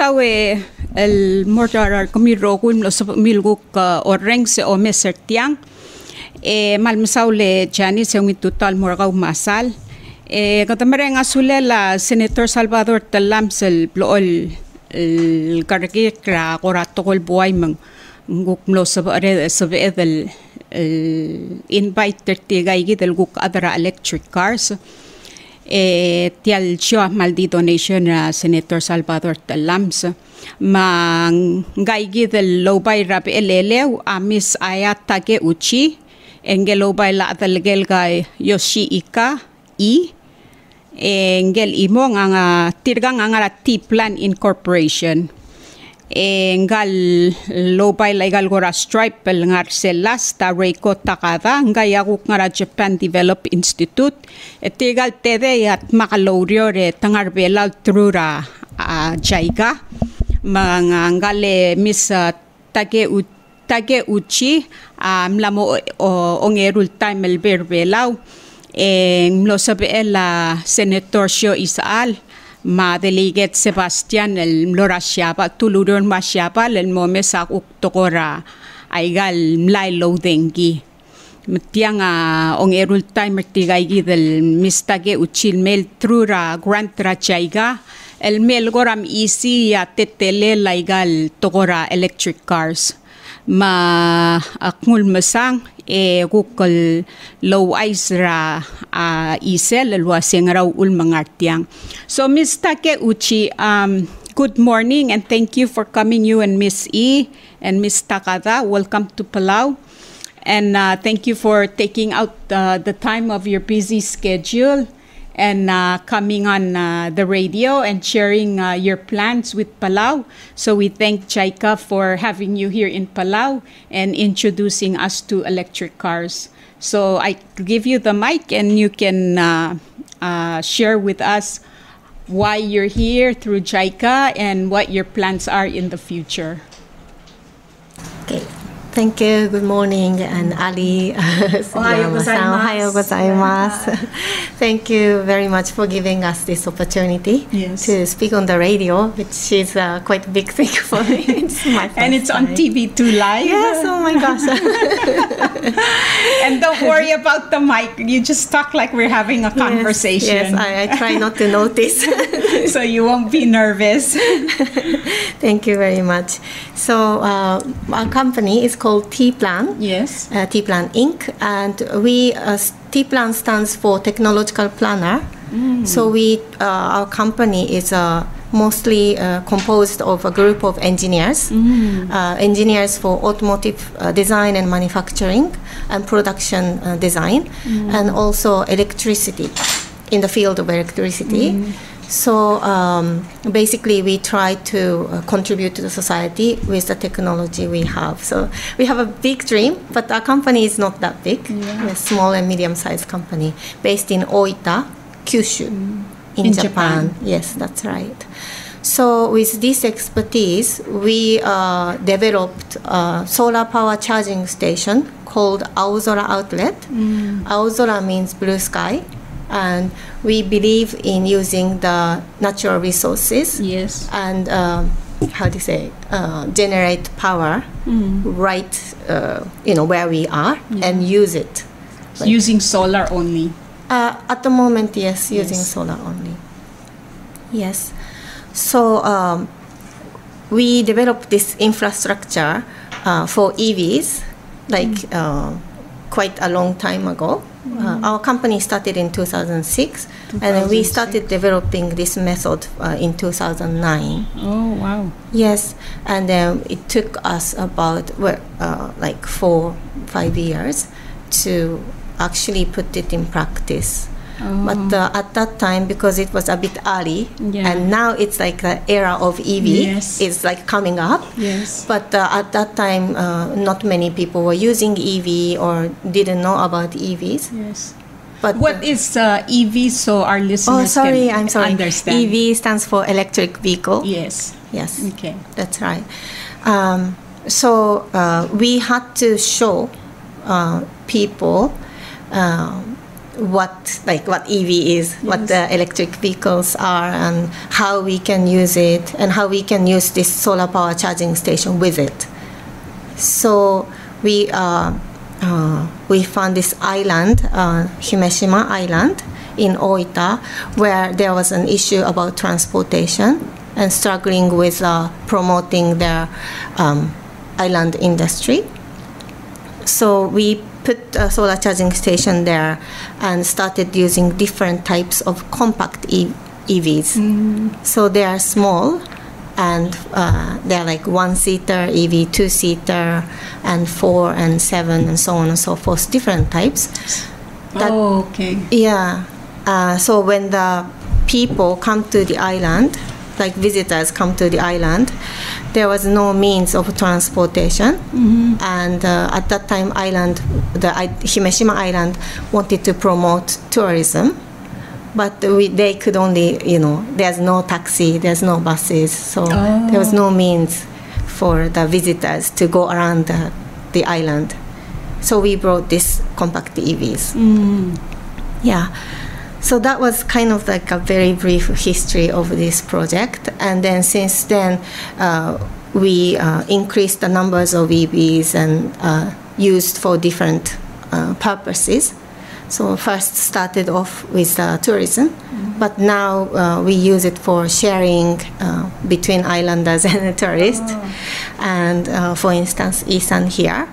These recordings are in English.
sawe el mortar comirogum los milguk oreng se o mesertiang malmasaule jani se un total morgau masal katamareng asule la Senator Salvador Talamsel blool el kargikra qoratol buay mang guk lo sabe el invite tertigay del guk adra electric cars tial siya maldi donation na Senator Salvador Talams mang gaigi del lobay rap elelew amis aya Takeuchi engel lobay la atalgel kay Yoshika engel imo nga tirgang nga T-Plan Incorporation engal lobay legal gora stripe pel ngarselas ta Reiko Takada ngayaguk ngara Japan Develop Institute etigal tede at makalaurio re tangarbelal trura jaiga mangangale Miss Takeuchi mlamo ongerul time el berbelaw lo sabe la Senator Shio Isaal ma delegate Sebastian el Mlorasiaba tuluron masiaba el momesa uktokora aigal mlailo dengi mtianga ongerul time tigaigi del mistage uchil mel trura grant rachaiga el mel goram easy ya tetele laigal tokora electric cars ma akmul masang gukol low ice ra isel luaseng raw ulmangartiang. So Miss Takeuchi, good morning and thank you for coming, you and Miss E and Miss Takada. Welcome to Palau. And thank you for taking out the time of your busy schedule and coming on the radio and sharing your plans with Palau. So we thank JICA for having you here in Palau and introducing us to electric cars. So I give you the mic and you can share with us why you're here through JICA and what your plans are in the future. Okay. Thank you. Good morning, and Ali. Ohayou gozaimasu. Thank you very much for giving us this opportunity to speak on the radio, which is quite a big thing for me. It's my first and it's time. on TV2 Live. Yes, oh my gosh. And don't worry about the mic. You just talk like we're having a conversation. Yes, I try not to notice. So you won't be nervous. Thank you very much. So our company is called T-Plan. Yes. T-Plan Inc. And we T-Plan stands for Technological Planner. So our company is mostly composed of a group of engineers, engineers for automotive design and manufacturing and production design, and also electricity, in the field of electricity. So basically we try to contribute to the society with the technology we have. So we have a big dream, but our company is not that big. We're a small and medium-sized company based in Oita, Kyushu, in Japan. Yes, that's right. So with this expertise, we developed a solar power charging station called Aozora Outlet. Aozora means blue sky. And we believe in using the natural resources and how do you say generate power right where we are and use it. Using solar only. At the moment, yes, using solar only. Yes. So we developed this infrastructure for EVs like quite a long time ago. Our company started in 2006, and we started developing this method in 2009. Oh, wow. Yes, and it took us about 4-5 years to actually put it in practice. But at that time, because it was a bit early, and now it's like the era of EV is like coming up. Yes. But at that time, not many people were using EV or didn't know about EVs. Yes. But what is EV so our listeners can understand? EV stands for electric vehicle. Yes. Yes. Okay. That's right. So we had to show people what EV is, what the electric vehicles are, and how we can use it, and how we can use this solar power charging station with it. So we found this island, Himeshima Island in Oita, where there was an issue about transportation and struggling with promoting their island industry. So we put a solar charging station there and started using different types of compact EVs. So they are small, and they're like 1-seater EV, 2-seater, and 4 and 7, and so on and so forth, different types. Yeah. So when the people come to the island, like visitors come to the island, there was no means of transportation. And at that time, Himeshima Island wanted to promote tourism, but they could only, there's no taxi, there's no buses, so there was no means for the visitors to go around the island. So we brought these compact EVs. Yeah. So that was kind of like a very brief history of this project. And then since then, we increased the numbers of EVs and used for different purposes. So first started off with tourism, but now we use it for sharing between islanders and tourists. And for instance, Isan here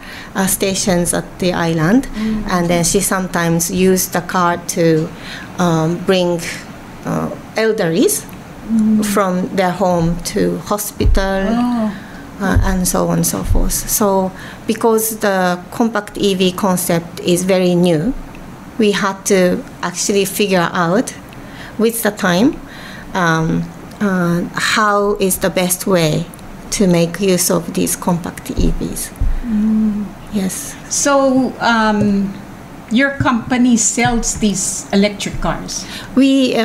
stations at the island, and then she sometimes used the car to bring elderlies from their home to hospital, and so on and so forth. So because the compact EV concept is very new, we had to actually figure out with the time how is the best way to make use of these compact EVs. Yes. So your company sells these electric cars? We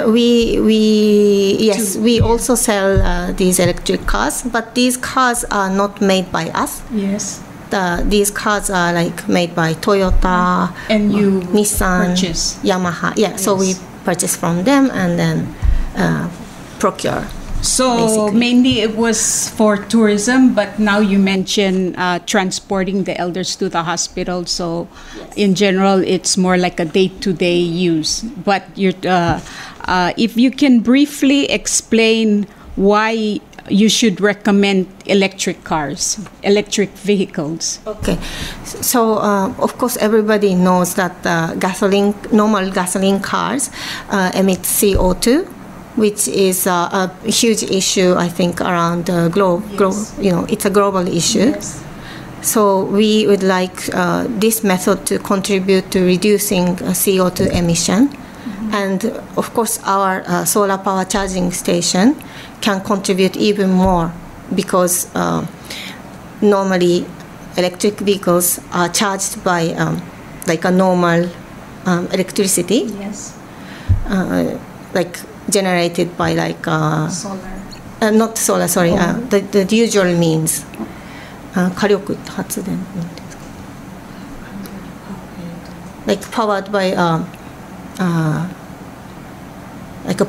also sell these electric cars, but these cars are not made by us. Yes. These cars are like made by Toyota, and you Nissan, purchase. Yamaha. Yeah, yes. So we purchase from them and then procure. So basically, mainly it was for tourism, but now you mention transporting the elders to the hospital. So in general, it's more like a day-to-day use. But if you can briefly explain why you should recommend electric cars, electric vehicles. Okay, so of course everybody knows that normal gasoline cars emit CO2, which is a huge issue, I think, around the globe. It's a global issue. Yes. So we would like this method to contribute to reducing CO2 emission. And of course, our solar power charging station can contribute even more, because normally electric vehicles are charged by like a normal electricity. Yes. Like generated by like solar. Not solar, sorry. The usual means. 火力発電 like powered by like a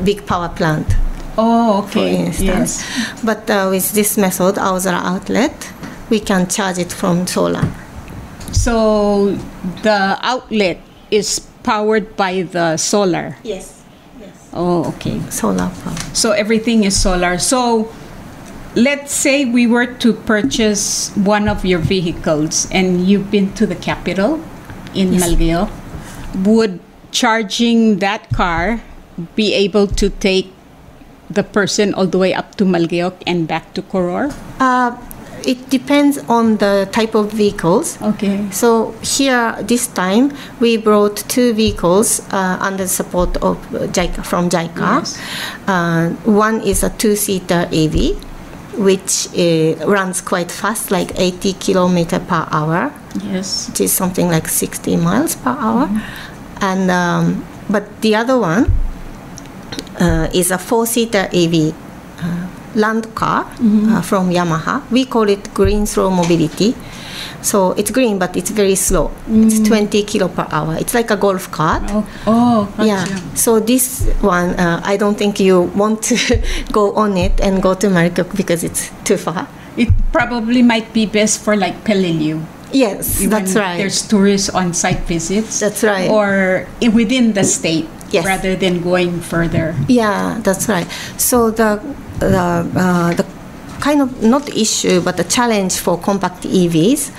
big power plant. Oh, okay. For instance. Yes. But with this method, our outlet, we can charge it from solar. So the outlet is powered by the solar. Yes. Oh, okay. Solar power. So everything is solar. So let's say we were to purchase one of your vehicles and you've been to the capital in Malgeo. Would charging that car be able to take the person all the way up to Malgeo and back to Koror? It depends on the type of vehicles. Okay. So here, this time, we brought 2 vehicles under the support of JICA, from JICA. Yes. One is a 2-seater EV, which runs quite fast, like 80 kilometers per hour. Yes. Which is something like 60 miles per hour. And but the other one is a 4-seater EV, land car from Yamaha. We call it green slow mobility. So it's green, but it's very slow. It's 20 kilo per hour. It's like a golf cart. Gotcha. Yeah. So this one, I don't think you want to go on it and go to Marikok because it's too far. It probably might be best for like Peleliu. Yes, that's right. There's tourists on site visits. That's right. Or within the state, yes, rather than going further. Yeah, that's right. So the kind of not issue, but the challenge for compact EVs,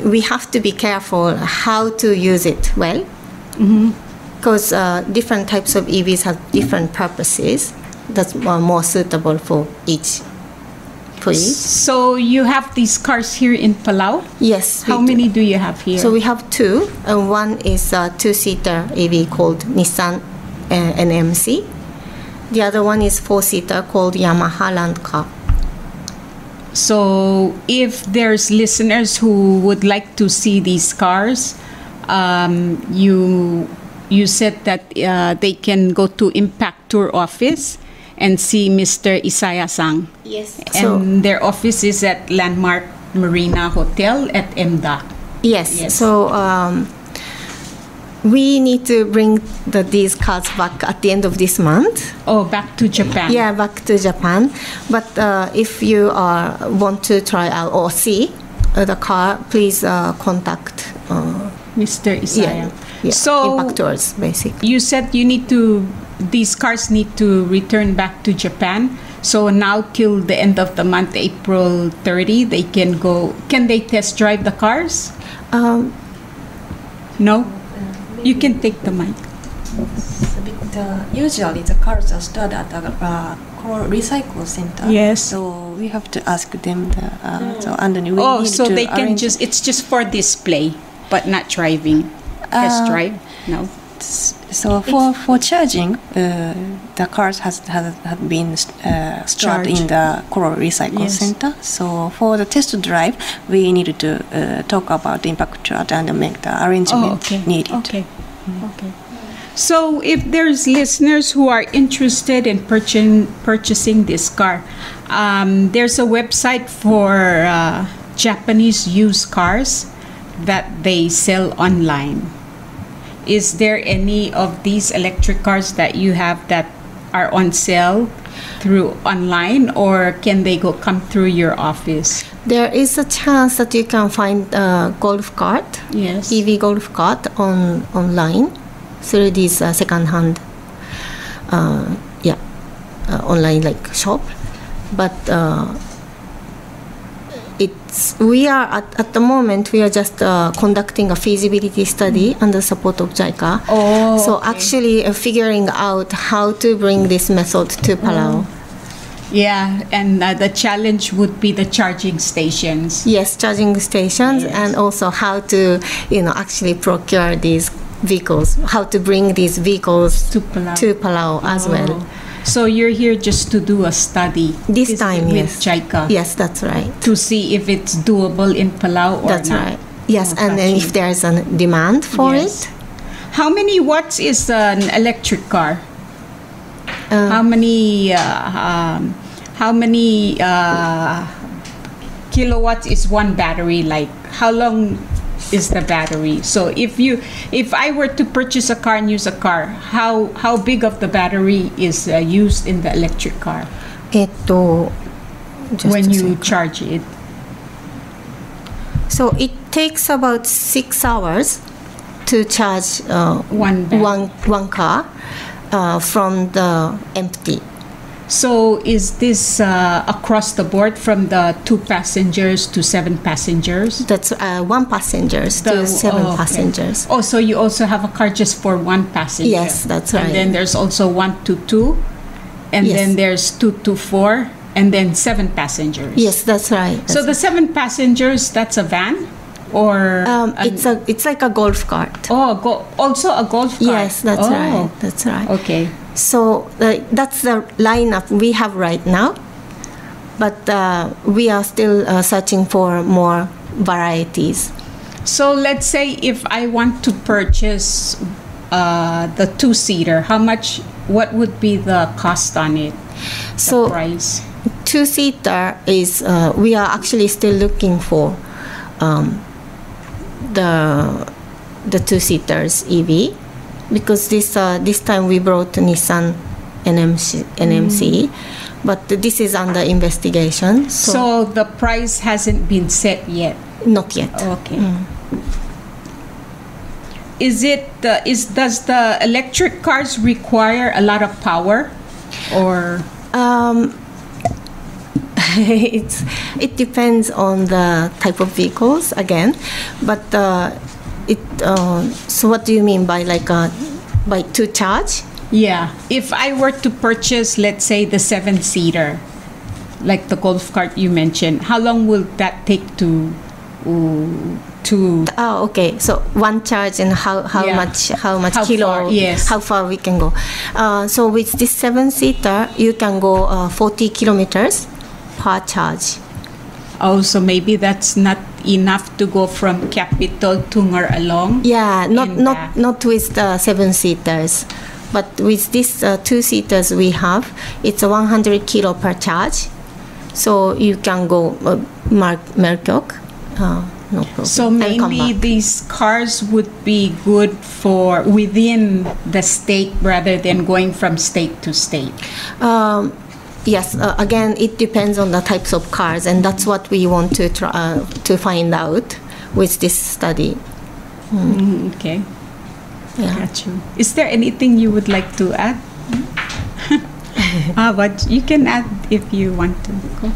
we have to be careful how to use it well, because different types of EVs have different purposes that's more suitable for each. So you have these cars here in Palau? Yes. How many do you have here? So we have two. One is a two-seater EV called Nissan NMC. The other one is four-seater called Yamaha Land Car. So if there's listeners who would like to see these cars, you said that they can go to Impact Tour office and see Mr. Isaya-san. Yes. And their office is at Landmark Marina Hotel at MDA. Yes. So we need to bring these cars back at the end of this month. Oh, back to Japan. Yeah, back to Japan. But if you want to try out or see the car, please contact Mr. Isaya. Yeah. So Impact Tours, basically. You said these cars need to return back to Japan. So now till the end of the month, April 30, they can go. Can they test drive the cars? No? You can take the mic. Usually the cars are stored at the recycle center. Yes. So we have to ask them. So they can it's just for display, but not driving. Test drive? No. So for charging, the cars have been stored in the Coral Recycle Center. So for the test drive, we needed to talk about the impact chart and make the arrangement needed. Okay. So if there's listeners who are interested in purchasing this car, there's a website for Japanese used cars that they sell online. Is there any of these electric cars that you have that are on sale through online, or can they come through your office? There is a chance that you can find a golf cart, EV golf cart online through this second-hand, online like shop. But we are at the moment we are just conducting a feasibility study under support of JICA. Actually figuring out how to bring this method to Palau. Yeah, and the challenge would be the charging stations. Yes, charging stations, and also how to actually procure these vehicles, how to bring these vehicles to Palau as well. So you're here just to do a study this time with JICA. Yes, that's right. To see if it's doable in Palau or that's not. Right. Yes, and then if there's a demand for it. How many watts is an electric car? How many kilowatts is one battery? Like how long is the battery? So if I were to purchase a car and use a car, how big of the battery is used in the electric car? When you charge it. So it takes about 6 hours to charge one car from the empty. So is this across the board from the 2 passengers to 7 passengers? That's 1 passengers to 7 passengers. Oh, so you also have a car just for 1 passenger? Yes, that's right. And then there's also 1 to 2, and then there's 2 to 4, and then 7 passengers. Yes, that's right. So the 7 passengers, that's a van? Or it's like a golf cart. Also a golf cart. Yes, that's right. That's right. Okay. So that's the lineup we have right now, but we are still searching for more varieties. So let's say if I want to purchase the two-seater, what would be the cost on it? So Price? Two-seater is we are actually still looking for the two-seaters EV, because this time we brought Nissan NMC, but this is under investigation. So the price hasn't been set yet? Not yet. Okay. Does the electric cars require a lot of power, or? It depends on the type of vehicles again, but so what do you mean by by to charge? Yeah, if I were to purchase, let's say, the 7-seater, like the golf cart you mentioned, how long will that take to? Okay. So one charge and how much kilo? Yes. How far we can go? So with this 7-seater, you can go 40 kilometers per charge. Oh, so maybe that's not enough to go from Capital to Ngar Along? Yeah, not with the 7-seaters, but with these 2-seaters we have, it's 100 kilo per charge. So you can go Merkyok. No problem. So mainly these cars would be good for within the state rather than going from state to state? Yes, again, it depends on the types of cars, and that's what we want to try to find out with this study. Okay. Yeah. Got you. Is there anything you would like to add? But you can add if you want to. Go.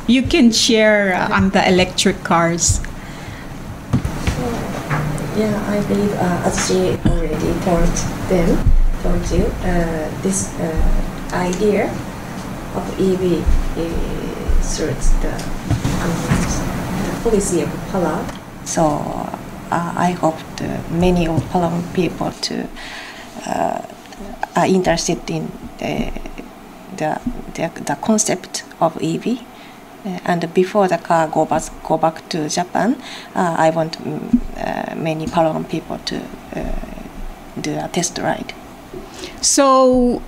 You can share on the electric cars. Yeah, I believe as she already told you, this idea of EV suits the policy of Palau. So I hope many of Palau people are interested in the concept of EV. And before the car go back to Japan, I want many Palau people to do a test ride. So,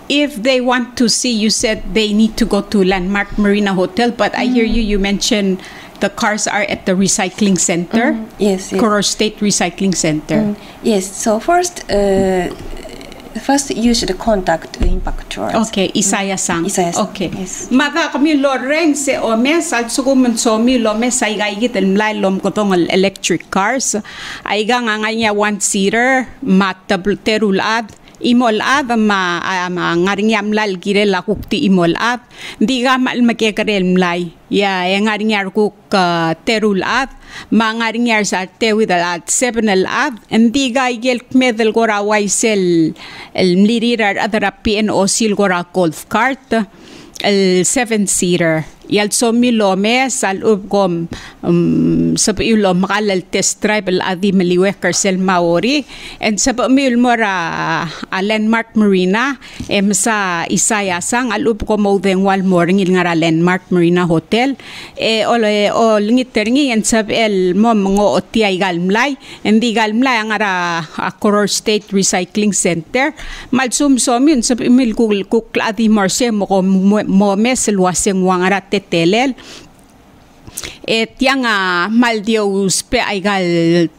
if they want to see, you said they need to go to Landmark Marina Hotel, but I hear you mentioned the cars are at the recycling center? Yes. Koror State Recycling Center. Yes, so first you should contact the impactors. Okay, Isaya-san. Isaya-san. Okay. Yes. Maka kami loreng se ome sal sugumun somi lome sa igayit el mlay lom kotong electric cars. Aiga nga nganya 1-seater matabl terulad. Imolad ma ngaring yamlal gire la kukti imolad. Di ga mal makekarel mlay. Ya ngaring yar kuk terulad. Mangaring yar sa tewidalad 7-alad. Hindi ga igel kmedel gora waisel el mlirirar adara PNO sil gora golf cart. El 7-seater. Yal somi lome sal ubgom sabi ulo makalal test drive al adi maliwekar sel maori and sabi mora a Landmark Marina sa Isaya-sang al ubgom odeng wal morning il ngara Landmark Marina Hotel o lingiterngi and sabi el mom ngo oti ay galmlay hindi galmlay ang ara Koror State Recycling Center malsum somi sabi Google kukla adi morse mo mes waseng wangara telel tiang maldio uspe aigal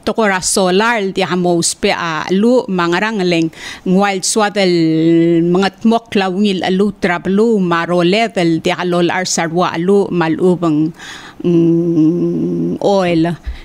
tokora solar di hamo uspe lu mangarangleng ngwal swadel mga tmok lawngil alu trablu maro level di alol arsarwa alu malubang oil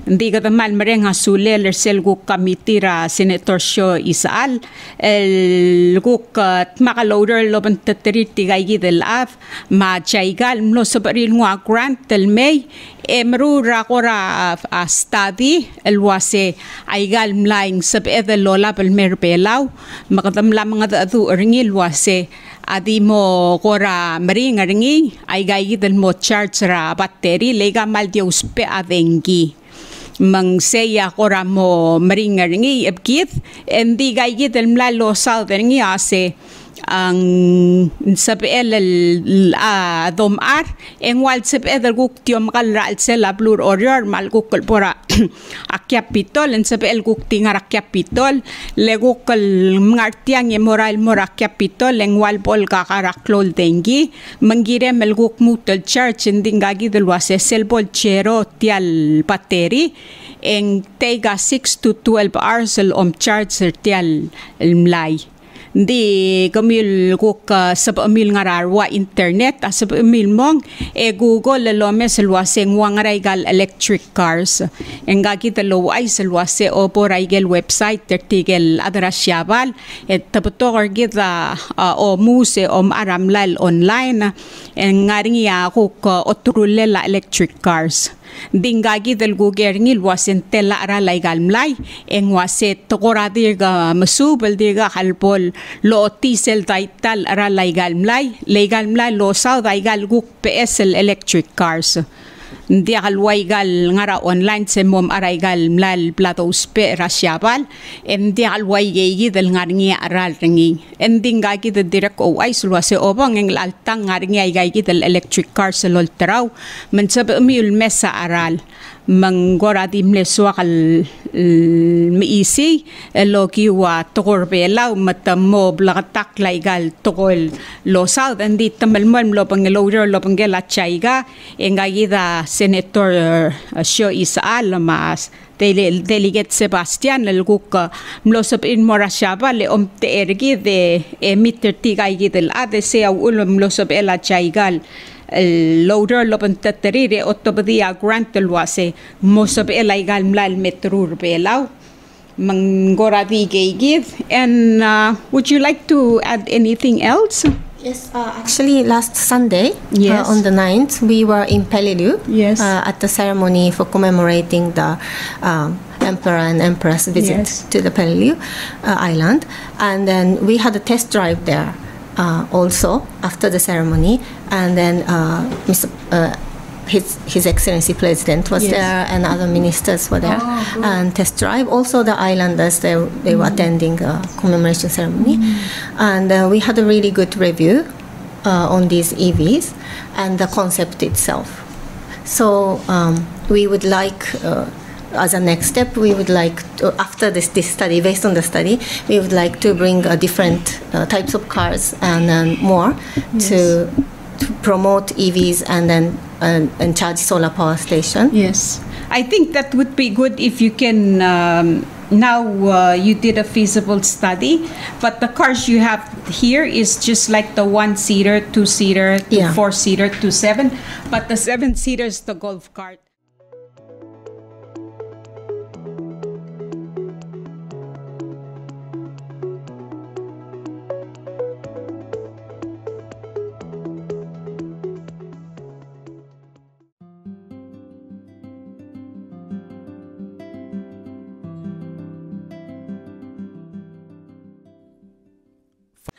hindi ka tamal mareng hasule lersel guk kamitira senator syo isaal el guk makaloader loban tatiriti gaygidel af ma chaigal mlo sabaril ngwa grant tel may emrura kora study el wase aigal mlaing sab edel lola bel merbelaw makadam lam mga adu ringil wase adi mo kora maring ringi ay gayidel mo charge ra battery lega mal dia uspe avengi mang seya kora mo maring ringi ebgit endi gayidel mlalo southern ngi ase ang sabel domar en wal sabel guk tiom kal ral sel ablur orior mal guk pora akyapitol en sabel guk tingar akyapitol le guk ngartiang e moral mora akyapitol en wal bol kakaraklol dengi mangire mel guk mutel church ndingagi del wase sel bol chero tial bateri en tega 6 to 12 hours charge tial mlay di kamil kuk sabamil ngararwa internet sabamil mong Google lome selwaseng wangaraigal electric cars engagi talo ay selwase opo raigel website tertigel adrasyabal taputor gita o muse aramlal online ngaringia kuk oturulela electric cars dingagi del gugernil wasen tela ara laigal mlay en wase tokora dirga masubel dirga halpol lo tisel taital ara laigal mlay lo saw daigal guk PSL electric cars ndi alwaigal ngara online se mom araigal mlal platos pe rasyabal ndi alwaigi del ngarngi aral ringi endingagi de direct o ay sulwase obang ng altang ngarngi ay del electric cars lol taraw mansab miul mesa aral manggoradi mleswa kal miisi loki wa tokorbelaw matamo blakatak laigal tokol lo south andi tamalmam lo pangelower lo pangela chaiga engayida senator syo isaal mas delegate Sebastian lguk mlosop in morashaba le omte ergi de emitter tigay gidel ade se ulum mlosop ela chaigal loader lopan tatarire otobadia grant wase mosop elaigal mlal metrur belaw mangoradi gigid and would you like to add anything else? Yes, actually last Sunday yes. On the 9th we were in Peleliu yes. At the ceremony for commemorating the Emperor and Empress visit yes. to the Peleliu island, and then we had a test drive there also after the ceremony, and then His Excellency President was yes. there, and other ministers were there, and test drive. Also the islanders, they were attending a commemoration ceremony, and we had a really good review on these EVs and the concept itself. So we would like, as a next step, we would like to, after this study, based on the study, we would like to bring different types of cars and more yes. to promote EVs and then and charge solar power station. Yes, I think that would be good if you can. Now you did a feasible study, but the cars you have here is just like the 1-seater, 2-seater, to 4-seater, to 7, but the 7-seater is the golf cart.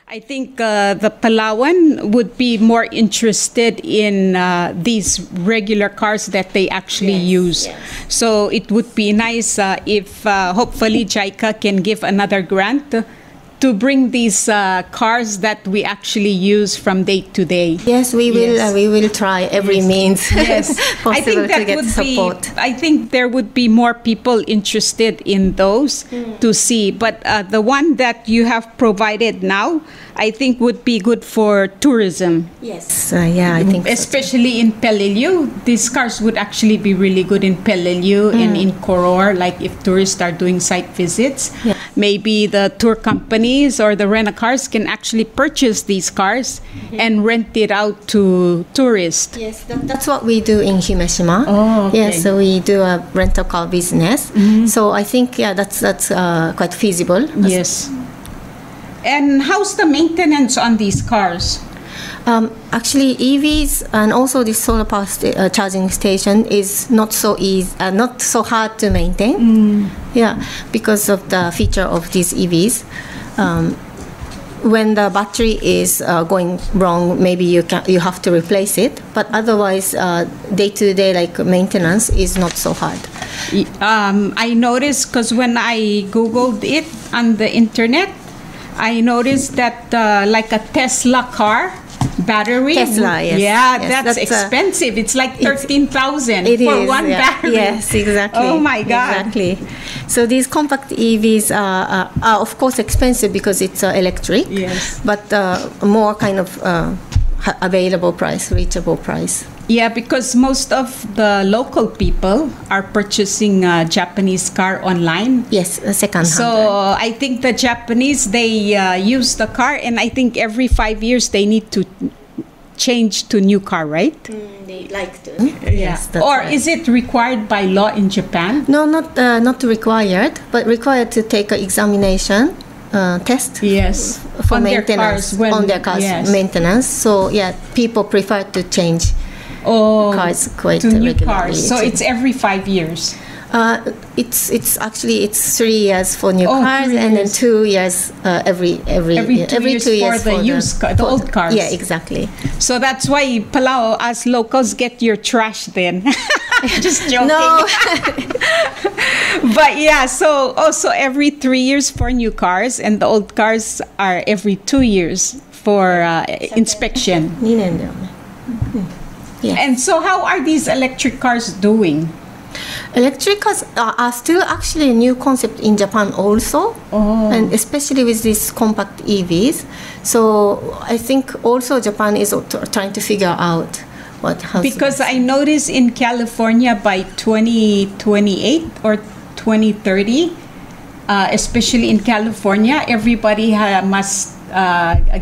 I think the Palawan would be more interested in these regular cars that they actually use. Yes. So it would be nice if hopefully JICA can give another grant to bring these cars that we actually use from day to day. Yes, we will try every means possible I think that to get would support. I think there would be more people interested in those to see. But the one that you have provided now, I think would be good for tourism. Yes, I think especially in Peleliu. These cars would actually be really good in Peleliu and in Koror, like if tourists are doing site visits. Yeah. Maybe the tour companies or the rent-a-cars can actually purchase these cars and rent it out to tourists. Yes, that's what we do in Himeshima. Oh, okay. Yes, so we do a rental-car business. So I think that's quite feasible. Yes. And how's the maintenance on these cars? Actually, EVs and also the solar power charging station is not so easy, not so hard to maintain. Yeah, because of the feature of these EVs. When the battery is going wrong, maybe you have to replace it. But otherwise, day-to-day like maintenance is not so hard. I noticed because when I Googled it on the internet, I noticed that like a Tesla car battery. Tesla, yes. Yeah, Yes, that's expensive. It's like 13,000 for one battery. Yes, exactly. Oh my God. Exactly. So these compact EVs are of course expensive because it's electric. Yes. But more kind of available price, reachable price. Yeah, because most of the local people are purchasing a Japanese car online. Yes, a second hand. So I think the Japanese, they use the car, and I think every 5 years they need to change to new car, right? They like to. Yes, that's or right. Is it required by law in Japan? No, not required, but required to take an examination test. Yes, for on maintenance their cars on their cars yes. Maintenance. So yeah, people prefer to change cars quite to new regularly. Cars. So it's every 5 years. It's actually 3 years for new cars, and then 2 years every 2 years for the used car, the old cars. Yeah, exactly. So that's why Palau, as locals, get your trash then. Just joking. No. But yeah, so also every 3 years for new cars, and the old cars are every 2 years for inspection. Yeah. And so how are these electric cars doing? Electric cars are still actually a new concept in Japan also, and especially with these compact EVs. So I think also Japan is trying to figure out how. Because I noticed in California by 2028 or 2030, especially in California, everybody must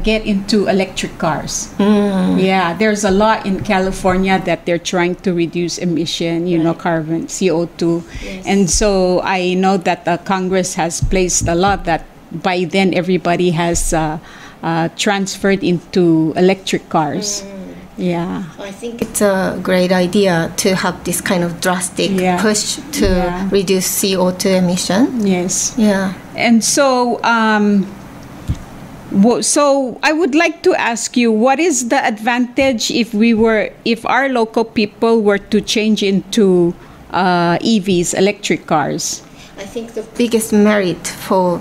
get into electric cars. Yeah, there's a law in California that they're trying to reduce emission, carbon, CO2. Yes. And so I know that the Congress has placed a law that by then everybody has transferred into electric cars. Yeah. I think it's a great idea to have this kind of drastic push to reduce CO2 emission. Yes. Yeah. And so so I would like to ask you, what is the advantage if our local people were to change into EVs, electric cars? I think the biggest merit for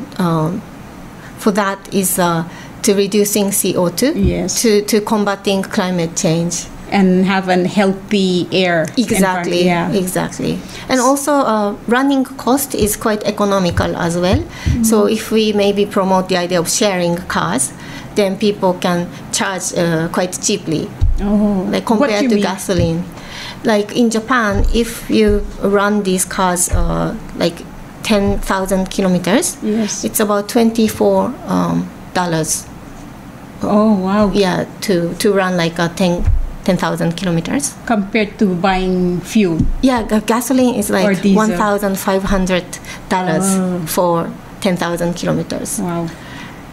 that is to reducing CO2, yes, to combating climate change. And have a healthy air. Exactly, exactly. And also running cost is quite economical as well. Mm-hmm. So if we maybe promote the idea of sharing cars, then people can charge quite cheaply, like compared to gasoline. Like in Japan, if you run these cars like 10,000 kilometers, yes, it's about $24. Oh wow! Yeah, to run like a 10,000 kilometers. Compared to buying fuel? Yeah, gasoline is like $1,500 for 10,000 kilometers. Wow.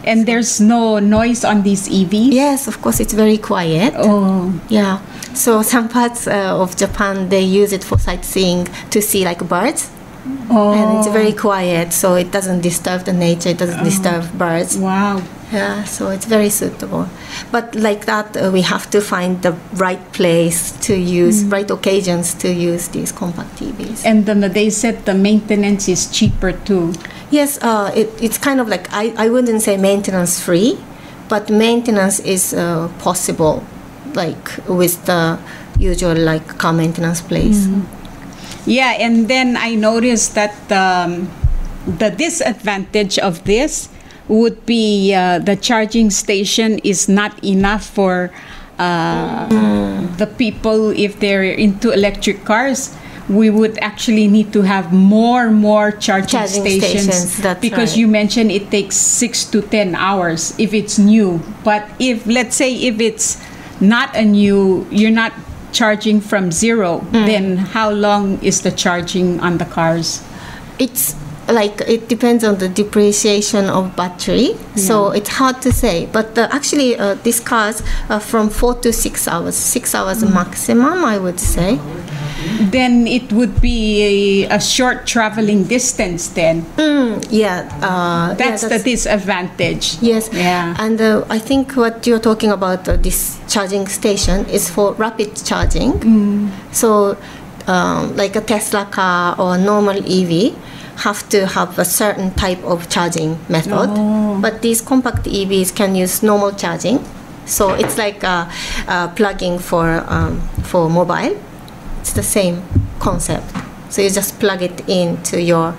And there's no noise on these EVs? Yes, of course, it's very quiet. Oh. Yeah. So some parts of Japan, they use it for sightseeing to see like birds. Oh. And it's very quiet, so it doesn't disturb the nature, it doesn't disturb birds. Wow. Yeah, so it's very suitable. But like that, we have to find the right place to use, right occasions to use these compact TVs. And they said the maintenance is cheaper too. Yes, it's kind of like, I wouldn't say maintenance free, but maintenance is possible, like with the usual like car maintenance place. Yeah, and then I noticed that the disadvantage of this would be the charging station is not enough for the people if they're into electric cars. We would actually need to have more charging stations because you mentioned it takes 6 to 10 hours if it's new. But if, let's say, if it's not a new, you're not charging from zero, then how long is the charging on the cars? It's like, it depends on the depreciation of battery, so it's hard to say. But actually, these cars are from 4 to 6 hours, 6 hours maximum, I would say. Then it would be a short traveling distance then. That's the disadvantage. Yes. Yeah. And I think what you're talking about, this charging station, is for rapid charging. So like a Tesla car or a normal EV have to have a certain type of charging method. But these compact EVs can use normal charging. So it's like plugging for mobile. It's the same concept. So you just plug it into your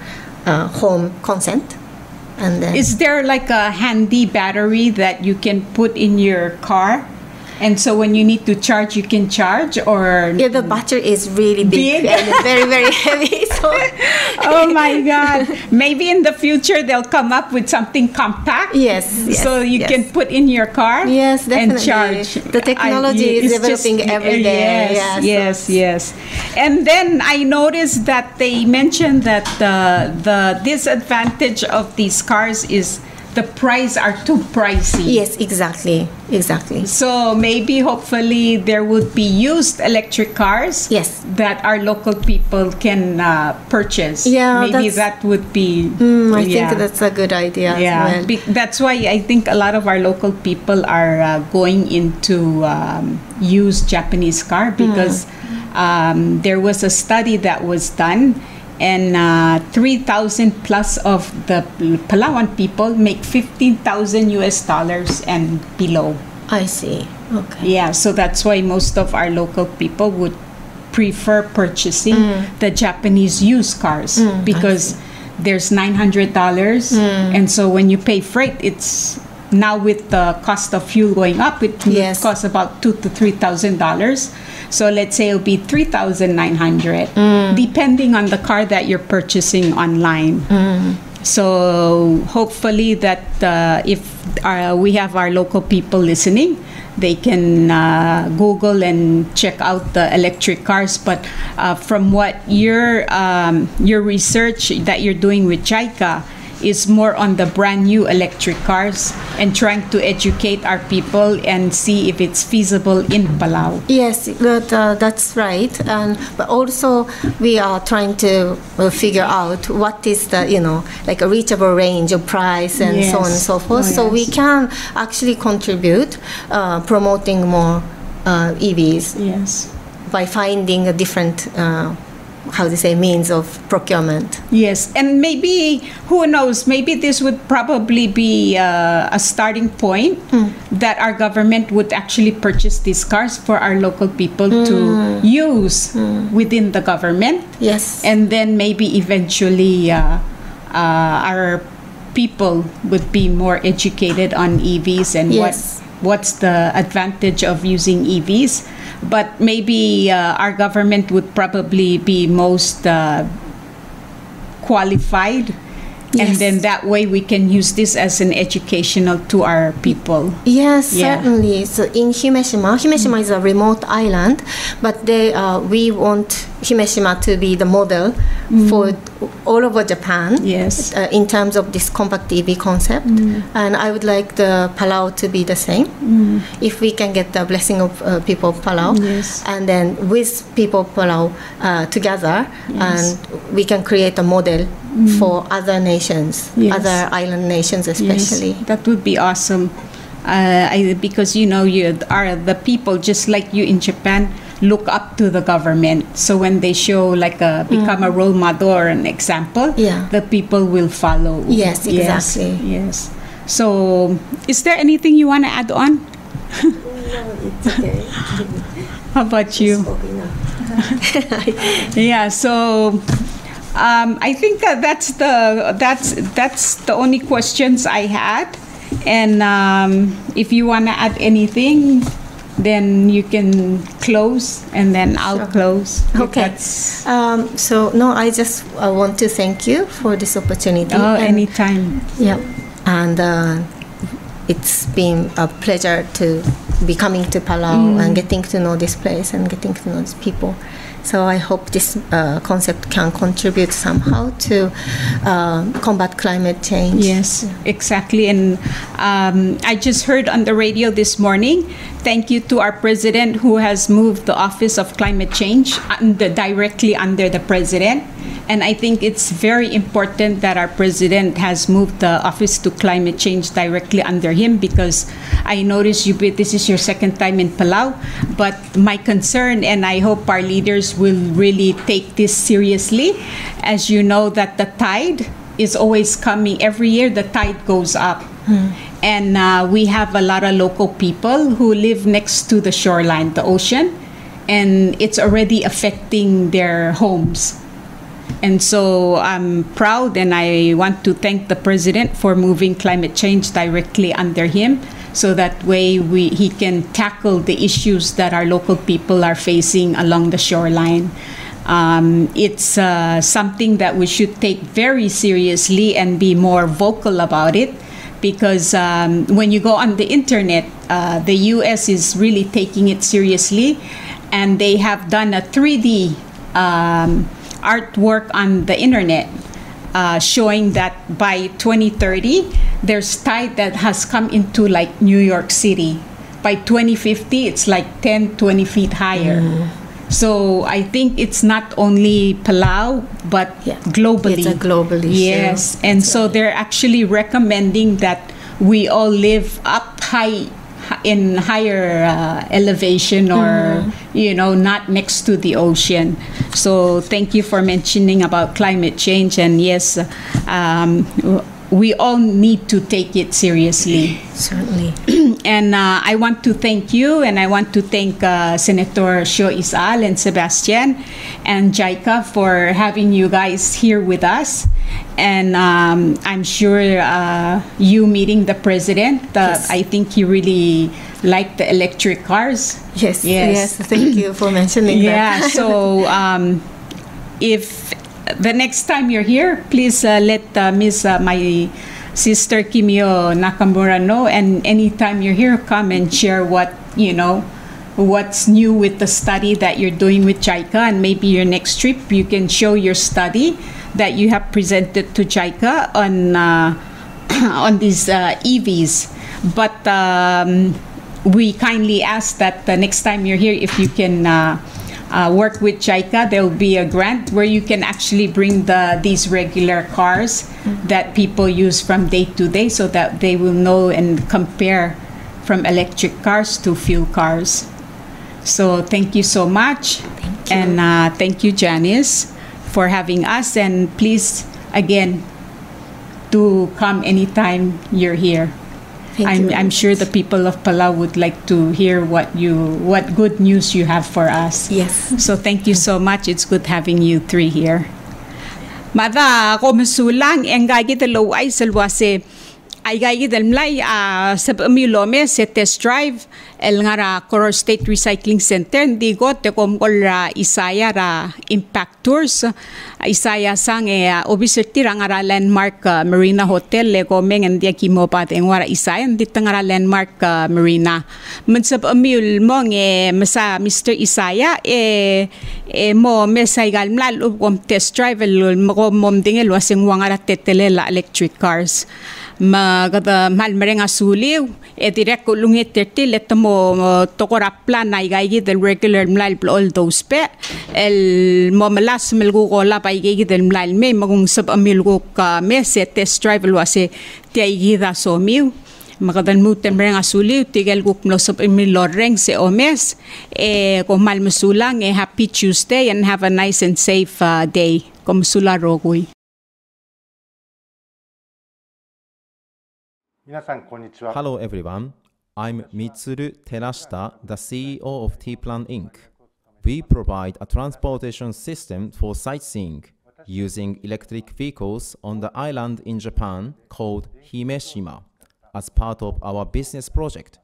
home consent. And then Is there like a handy battery that you can put in your car? And so when you need to charge, you can charge, or yeah, the battery is really big, and very, very heavy. So oh my God! Maybe in the future they'll come up with something compact. Yes, so you can put in your car. Yes, definitely. And charge. The technology is developing every day. Yes. And then I noticed that they mentioned that the disadvantage of these cars is the price are too pricey. Yes, exactly. So maybe, hopefully, there would be used electric cars. Yes. That our local people can purchase. Yeah, maybe that would be. I think that's a good idea. Yeah, as well. That's why I think a lot of our local people are going into used Japanese car, because there was a study that was done. And 3,000 plus of the Palawan people make 15,000 US dollars and below. I see. Okay. Yeah, so that's why most of our local people would prefer purchasing the Japanese used cars, because there's $900, and so when you pay freight, it's now with the cost of fuel going up, it costs about $2,000 to $3,000. So let's say it'll be $3,900, depending on the car that you're purchasing online. So hopefully that if we have our local people listening, they can Google and check out the electric cars. But from what your research that you're doing with JICA is more on the brand new electric cars and trying to educate our people and see if it's feasible in Palau. Yes, that's right. But also we are trying to figure out what is the, like a reachable range of price and so on and so forth. So we can actually contribute promoting more EVs by finding a different means of procurement. Yes, and maybe, who knows, maybe this would probably be a starting point that our government would actually purchase these cars for our local people to use within the government. Yes. And then maybe eventually our people would be more educated on EVs and what's the advantage of using EVs. But maybe our government would probably be most qualified, and then that way we can use this as an educational to our people. Yes, certainly. So in Himeshima is a remote island, but we want Himeshima to be the model for all over Japan. Yes. In terms of this compact EV concept, and I would like the Palau to be the same. If we can get the blessing of people of Palau, and then with people of Palau together, and we can create a model for other nations, other island nations especially. Yes, that would be awesome. Because you are the people, just like you in Japan, look up to the government. So when they show become a role model or an example, the people will follow. Yes, exactly. Yes. So is there anything you want to add on? No, it's okay. How about you? Yeah. So I think that's the only questions I had. And if you want to add anything, then you can close, and then I'll close. Okay. I just want to thank you for this opportunity. Oh, anytime. Yeah. And it's been a pleasure to be coming to Palau and getting to know this place and getting to know these people. So I hope this concept can contribute somehow to combat climate change. Yes, exactly. And I just heard on the radio this morning, thank you to our president who has moved the Office of Climate Change directly under the president. And I think it's very important that our president has moved the Office to Climate Change directly under him, because I noticed this is your second time in Palau. But my concern, and I hope our leaders will really take this seriously, as you know that the tide is always coming. Every year the tide goes up. And we have a lot of local people who live next to the shoreline, the ocean, and it's already affecting their homes. And so I'm proud, and I want to thank the president for moving climate change directly under him, so that way he can tackle the issues that our local people are facing along the shoreline. It's something that we should take very seriously and be more vocal about it, because when you go on the internet, the US is really taking it seriously, and they have done a 3D artwork on the internet showing that by 2030 there's tide that has come into like New York City. By 2050 it's like 10-20 feet higher. So I think it's not only Palau but globally. It's a global issue. Yes, and so they're actually recommending that we all live up high in higher elevation, or not next to the ocean. So thank you for mentioning about climate change, and yes, we all need to take it seriously. Certainly. And I want to thank you, and I want to thank Senator Sho Isal and Sebastian and JICA for having you guys here with us. And I'm sure you meeting the president, I think you really like the electric cars. Yes. Thank you for mentioning that. So if the next time you're here, please let my sister Kimio Nakamura know, and anytime you're here, come and share what's new with the study that you're doing with JICA, and maybe your next trip you can show your study that you have presented to JICA on these EVs. But we kindly ask that the next time you're here, if you can work with JICA, there will be a grant where you can actually bring these regular cars that people use from day to day, so that they will know and compare from electric cars to fuel cars. So thank you so much. Thank you. And thank you, Janice, for having us. And please, again, do come anytime you're here. I'm sure the people of Palau would like to hear what good news you have for us. Yes. So thank you so much. It's good having you three here. Mada ko masulang engagi de lo ay salwase ay gagi del mlay sa milome se test drive el ngara Coral State Recycling Center ndi go te komkol isaya ra impact tours isaya sang obisity ra ngara landmark Marina Hotel le go mengen dia kimo pat engwara isaya ndi ngara landmark Marina mensab amil mo masa Mr. Isaya mo mesay gal mlal kom test drive el mo mom dingel waseng wangara tetele la electric cars magada malmerenga suliw direct ko lungit terti letamo tokorapla na igay del regular mlal all those pe el momalas melgo kola pa igay del mlal me magong sab amilgo ka mese test drive wase ti igida so miw magadan mo temrenga suliw tigel guk no sab emiloreng se omes ko malmasulang happy Tuesday and have a nice and safe day kom sularogoy. Hello everyone, I'm Mitsuru Terashita, the CEO of T-Plan Inc. We provide a transportation system for sightseeing using electric vehicles on the island in Japan called Himeshima as part of our business project.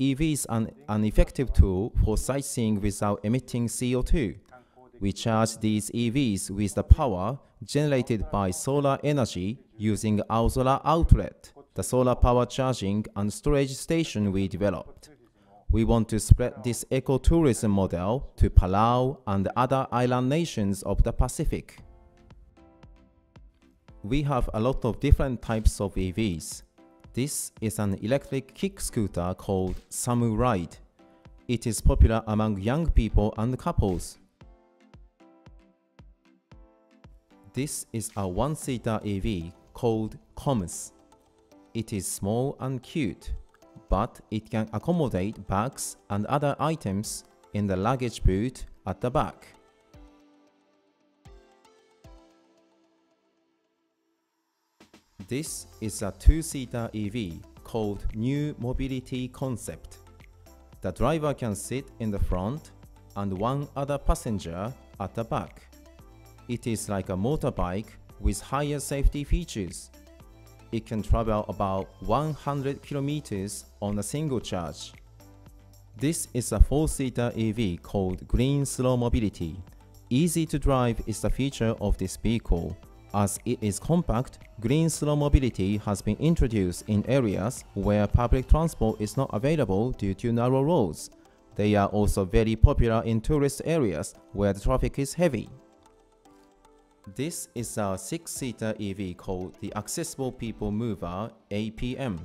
EV is an effective tool for sightseeing without emitting CO2. We charge these EVs with the power generated by solar energy using our solar outlet, the solar power charging and storage station we developed. We want to spread this ecotourism model to Palau and other island nations of the Pacific. We have a lot of different types of EVs. This is an electric kick scooter called Samu Ride. It is popular among young people and couples. This is a one-seater EV called Comus. It is small and cute, but it can accommodate bags and other items in the luggage boot at the back. This is a two-seater EV called New Mobility Concept. The driver can sit in the front and one other passenger at the back. It is like a motorbike with higher safety features. It can travel about 100 kilometers on a single charge. This is a four-seater EV called Green Slow Mobility. Easy to drive is the feature of this vehicle. As it is compact, Green Slow Mobility has been introduced in areas where public transport is not available due to narrow roads. They are also very popular in tourist areas where the traffic is heavy. This is a six-seater EV called the Accessible People Mover APM.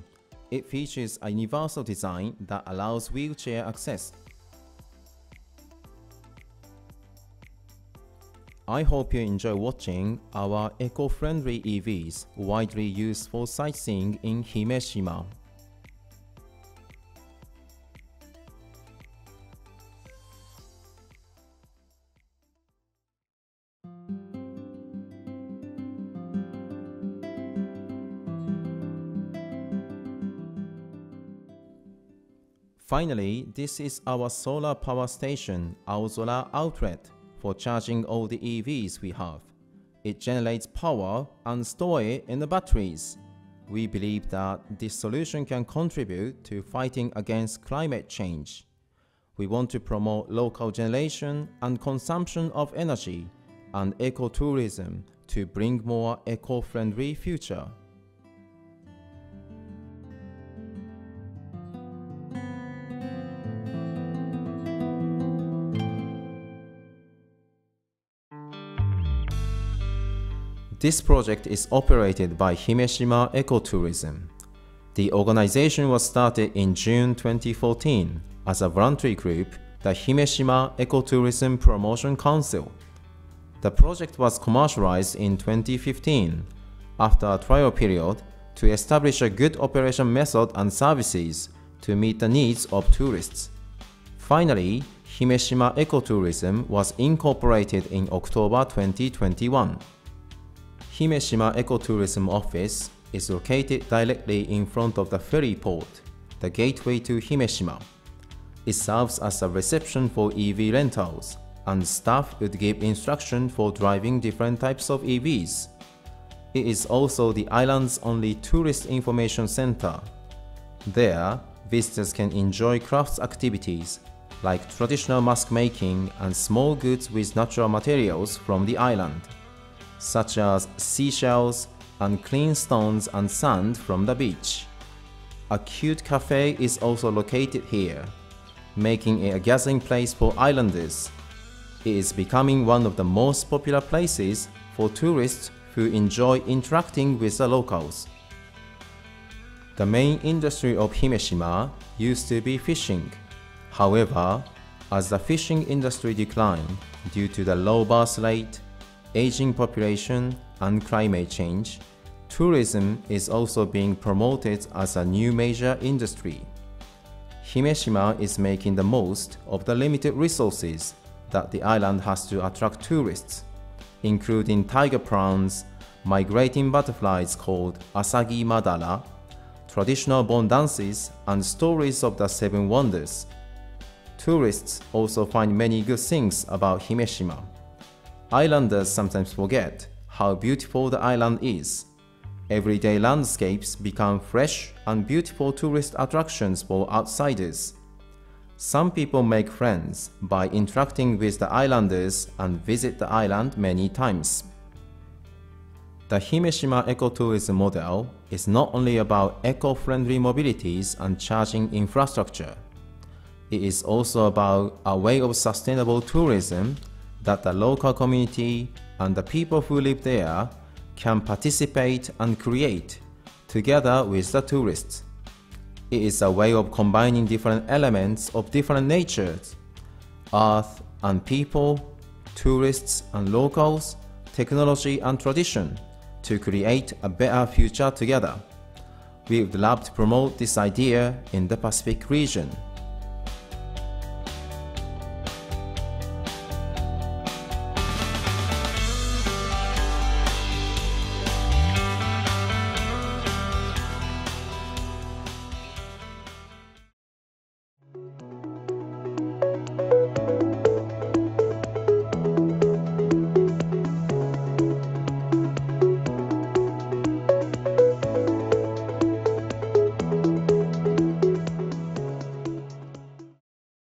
It features a universal design that allows wheelchair access. I hope you enjoy watching our eco-friendly EVs widely used for sightseeing in Himeshima. Finally, this is our solar power station, Aozora Outlet, for charging all the EVs we have. It generates power and stores it in the batteries. We believe that this solution can contribute to fighting against climate change. We want to promote local generation and consumption of energy and ecotourism to bring more eco-friendly future. This project is operated by Himeshima Ecotourism. The organization was started in June 2014 as a voluntary group, the Himeshima Ecotourism Promotion Council. The project was commercialized in 2015 after a trial period to establish a good operation method and services to meet the needs of tourists. Finally, Himeshima Ecotourism was incorporated in October 2021. Himeshima Ecotourism Office is located directly in front of the ferry port, the gateway to Himeshima. It serves as a reception for EV rentals, and staff would give instruction for driving different types of EVs. It is also the island's only tourist information center. There, visitors can enjoy crafts activities like traditional mask making and small goods with natural materials from the island, such as seashells and clean stones and sand from the beach. A cute cafe is also located here, making it a gathering place for islanders. It is becoming one of the most popular places for tourists who enjoy interacting with the locals. The main industry of Himeshima used to be fishing. However, as the fishing industry declined due to the low birth rate, aging population, and climate change, tourism is also being promoted as a new major industry. Himeshima is making the most of the limited resources that the island has to attract tourists, including tiger prawns, migrating butterflies called Asagi Madara, traditional Bon dances, and stories of the Seven Wonders. Tourists also find many good things about Himeshima. Islanders sometimes forget how beautiful the island is. Everyday landscapes become fresh and beautiful tourist attractions for outsiders. Some people make friends by interacting with the islanders and visit the island many times. The Himeshima ecotourism model is not only about eco-friendly mobilities and charging infrastructure. It is also about a way of sustainable tourism that the local community and the people who live there can participate and create together with the tourists. It is a way of combining different elements of different natures, earth and people, tourists and locals, technology and tradition to create a better future together. We would love to promote this idea in the Pacific region.